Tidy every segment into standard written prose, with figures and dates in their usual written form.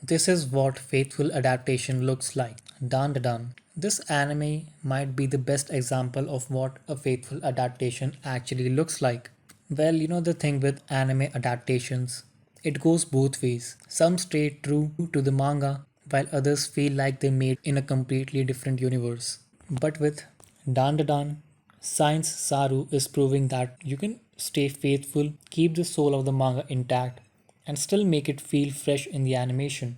This is what faithful adaptation looks like. Dandadan. This anime might be the best example of what a faithful adaptation actually looks like. Well, you know the thing with anime adaptations, it goes both ways. Some stay true to the manga, while others feel like they made in a completely different universe. But with Dandadan, Science Saru is proving that you can stay faithful, keep the soul of the manga intact, and still make it feel fresh in the animation.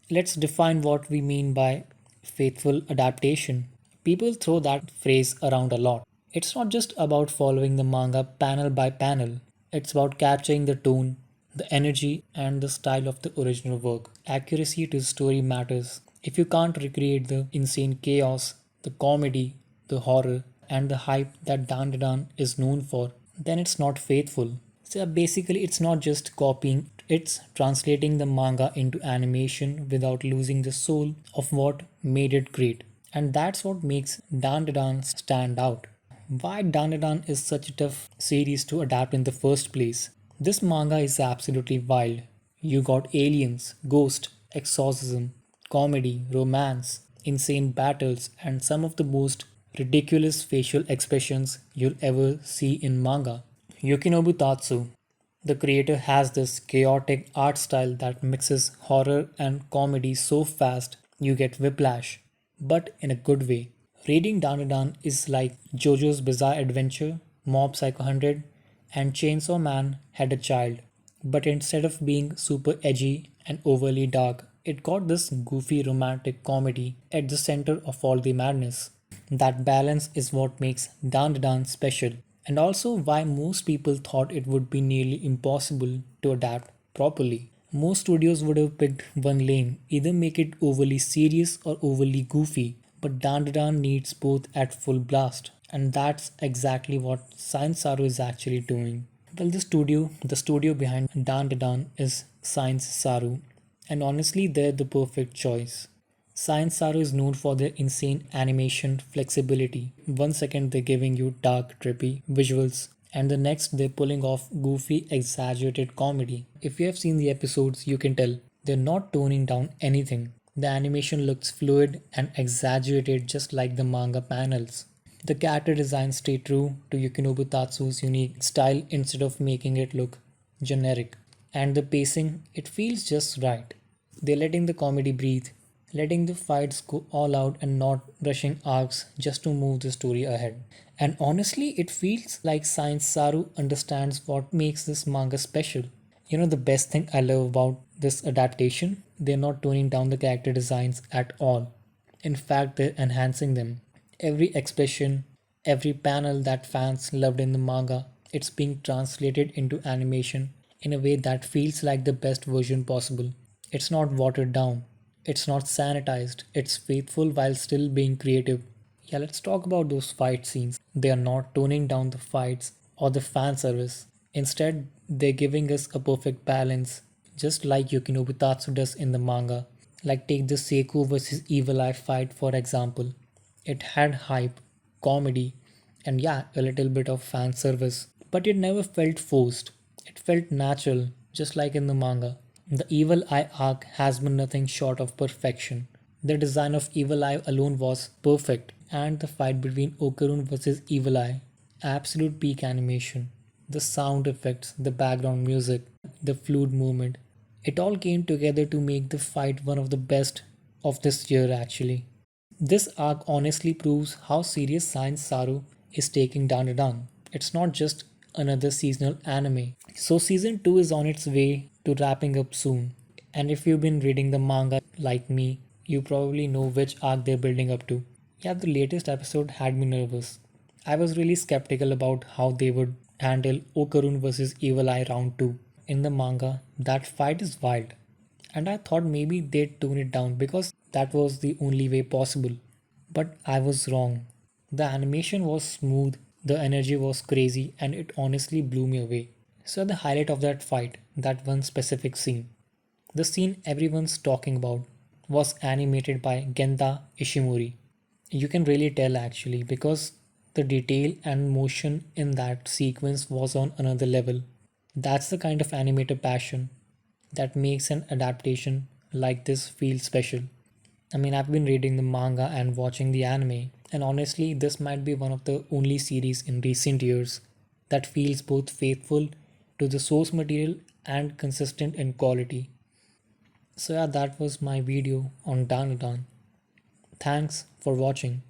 Let's define what we mean by faithful adaptation. People throw that phrase around a lot. It's not just about following the manga panel by panel, it's about capturing the tone, the energy, and the style of the original work. Accuracy to the story matters. If you can't recreate the insane chaos, the comedy, the horror, and the hype that Dandadan is known for, then it's not faithful. So basically, it's not just copying, it's translating the manga into animation without losing the soul of what made it great. And that's what makes Dandadan stand out. Why Dandadan is such a tough series to adapt in the first place. This manga is absolutely wild. You got aliens, ghost, exorcism, comedy, romance, insane battles, and some of the most ridiculous facial expressions you'll ever see in manga. Yukinobu Tatsu, the creator, has this chaotic art style that mixes horror and comedy so fast you get whiplash, but in a good way. Reading Dandadan is like JoJo's Bizarre Adventure, Mob Psycho 100, and Chainsaw Man had a child. But instead of being super edgy and overly dark, it got this goofy romantic comedy at the center of all the madness. That balance is what makes Dandadan special, and also why most people thought it would be nearly impossible to adapt properly. Most studios would have picked one lane, either make it overly serious or overly goofy, but Dandadan needs both at full blast, and that's exactly what Science Saru is actually doing. Well, the studio behind Dandadan is Science Saru, and honestly, they're the perfect choice. Science Saru is known for their insane animation flexibility. One second they're giving you dark, trippy visuals, and the next they're pulling off goofy, exaggerated comedy. If you have seen the episodes, you can tell they're not toning down anything. The animation looks fluid and exaggerated just like the manga panels. The character designs stay true to Yukinobu Tatsu's unique style instead of making it look generic. And the pacing, it feels just right. They're letting the comedy breathe, letting the fights go all out and not rushing arcs just to move the story ahead. And honestly, it feels like Science Saru understands what makes this manga special. You know, the best thing I love about this adaptation? They're not toning down the character designs at all. In fact, they're enhancing them. Every expression, every panel that fans loved in the manga, it's being translated into animation in a way that feels like the best version possible. It's not watered down, it's not sanitized, it's faithful while still being creative. Yeah, let's talk about those fight scenes. They are not toning down the fights or the fan service. Instead, they're giving us a perfect balance, just like Yukinobu Tatsu does in the manga. Like take the Seiko versus Evil Eye fight for example. It had hype, comedy, and yeah, a little bit of fan service, but it never felt forced. It felt natural, just like in the manga. The Evil Eye arc has been nothing short of perfection. The design of Evil Eye alone was perfect, and the fight between Okarun versus Evil Eye, absolute peak animation. The sound effects, the background music, the fluid movement, it all came together to make the fight one of the best of this year actually. This arc honestly proves how serious Science Saru is taking Dandadan. It's not just another seasonal anime. So season 2 is on its way to wrapping up soon. And if you've been reading the manga like me, you probably know which arc they're building up to. Yeah, the latest episode had me nervous. I was really skeptical about how they would handle Okarun versus Evil Eye round 2. In the manga, that fight is wild, and I thought maybe they'd tone it down because that was the only way possible. But I was wrong. The animation was smooth, the energy was crazy, and it honestly blew me away. So, the highlight of that fight, that one specific scene, the scene everyone's talking about, was animated by Genta Ishimori. You can really tell actually because the detail and motion in that sequence was on another level. That's the kind of animator passion that makes an adaptation like this feels special. I mean, I've been reading the manga and watching the anime, and honestly, this might be one of the only series in recent years that feels both faithful to the source material and consistent in quality. So, yeah, that was my video on Dandadan. Thanks for watching.